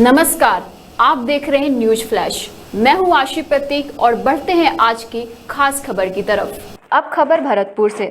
नमस्कार, आप देख रहे हैं न्यूज फ्लैश। मैं हूं आशी प्रतीक और बढ़ते हैं आज की खास खबर की तरफ। अब खबर भरतपुर से।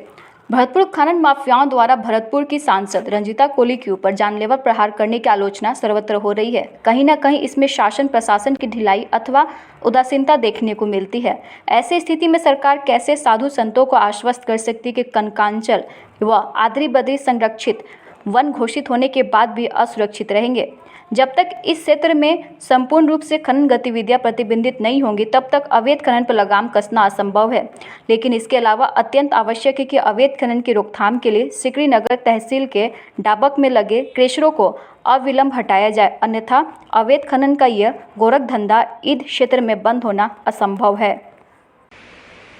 भरतपुर खनन माफियाओं द्वारा भरतपुर की सांसद रंजीता कोली के ऊपर जानलेवा प्रहार करने की आलोचना सर्वत्र हो रही है। कहीं न कहीं इसमें शासन प्रशासन की ढिलाई अथवा उदासीनता देखने को मिलती है। ऐसी स्थिति में सरकार कैसे साधु संतों को आश्वस्त कर सकती है कि कनकांचल व आद्री बद्री संरक्षित वन घोषित होने के बाद भी असुरक्षित रहेंगे। जब तक इस क्षेत्र में संपूर्ण रूप से खनन गतिविधियां प्रतिबंधित नहीं होंगी तब तक अवैध खनन पर लगाम कसना असंभव है। लेकिन इसके अलावा अत्यंत आवश्यक है कि अवैध खनन की रोकथाम के लिए सिकरी नगर तहसील के डाबक में लगे क्रेशरों को अविलंब हटाया जाए, अन्यथा अवैध खनन का यह गोरख धंधा ईद क्षेत्र में बंद होना असंभव है।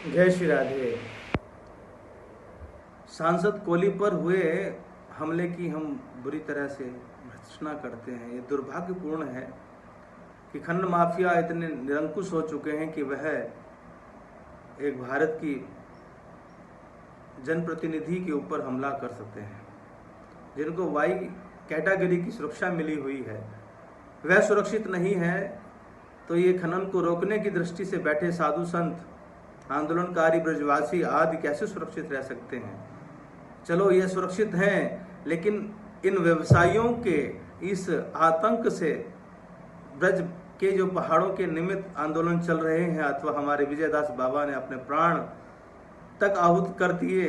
जय श्री राधे। सांसद कोली पर हुए हमले की हम बुरी तरह से भर्त्सना करते हैं। ये दुर्भाग्यपूर्ण है कि खनन माफिया इतने निरंकुश हो चुके हैं कि वह एक भारत की जनप्रतिनिधि के ऊपर हमला कर सकते हैं। जिनको वाई कैटेगरी की सुरक्षा मिली हुई है वह सुरक्षित नहीं है, तो ये खनन को रोकने की दृष्टि से बैठे साधु संत, आंदोलनकारी, ब्रजवासी आदि कैसे सुरक्षित रह सकते हैं। चलो ये सुरक्षित हैं, लेकिन इन व्यवसायियों के इस आतंक से ब्रज के जो पहाड़ों के निमित्त आंदोलन चल रहे हैं अथवा हमारे विजयदास बाबा ने अपने प्राण तक आहुत कर दिए,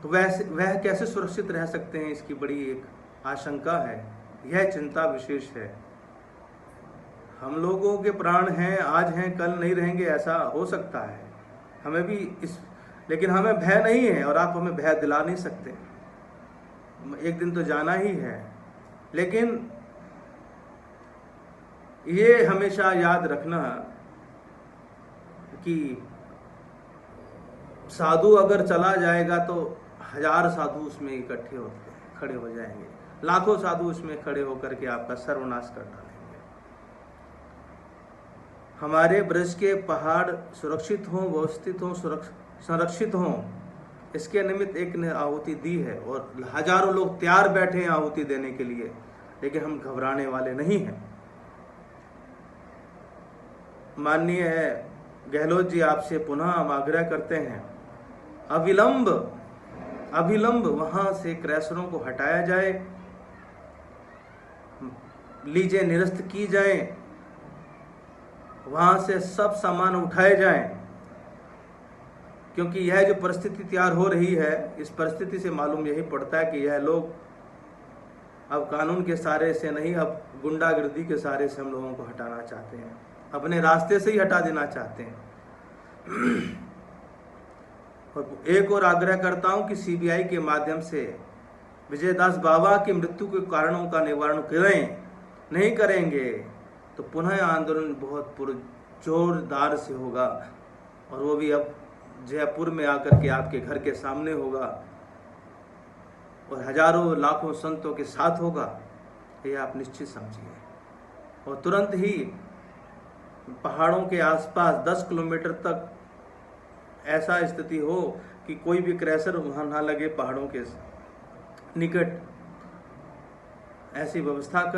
तो वह कैसे सुरक्षित रह सकते हैं, इसकी बड़ी एक आशंका है। यह चिंता विशेष है। हम लोगों के प्राण हैं, आज हैं कल नहीं रहेंगे, ऐसा हो सकता है। हमें भी लेकिन हमें भय नहीं है और आप हमें भय दिला नहीं सकते। एक दिन तो जाना ही है, लेकिन ये हमेशा याद रखना कि साधु अगर चला जाएगा तो हजार साधु उसमें इकट्ठे होते खड़े हो जाएंगे, लाखों साधु उसमें खड़े होकर के आपका सर्वनाश कर डालेंगे। हमारे ब्रज के पहाड़ सुरक्षित हों, व्यवस्थित हों, संरक्षित हों, इसके निमित्त एक ने आहुति दी है और हजारों लोग तैयार बैठे हैं आहुति देने के लिए, लेकिन हम घबराने वाले नहीं हैं। माननीय गहलोत जी, आपसे पुनः हम आग्रह करते हैं, अविलंब वहां से क्रैशरों को हटाया जाए, लीजें निरस्त की जाए, वहां से सब सामान उठाए जाएं, क्योंकि यह जो परिस्थिति तैयार हो रही है, इस परिस्थिति से मालूम यही पड़ता है कि यह लोग अब कानून के सहारे से नहीं, अब गुंडागर्दी के सहारे से हम लोगों को हटाना चाहते हैं, अपने रास्ते से ही हटा देना चाहते हैं। और एक और आग्रह करता हूं कि सीबीआई के माध्यम से विजयदास बाबा की मृत्यु के कारणों का निवारण करें। नहीं करेंगे तो पुनः आंदोलन बहुत जोरदार से होगा, और वो भी अब जयपुर में आकर के आपके घर के सामने होगा और हजारों लाखों संतों के साथ होगा, ये आप निश्चित समझिए। और तुरंत ही पहाड़ों के आसपास 10 किलोमीटर तक ऐसा स्थिति हो कि कोई भी क्रैशर वहां ना लगे, पहाड़ों के निकट ऐसी व्यवस्था कर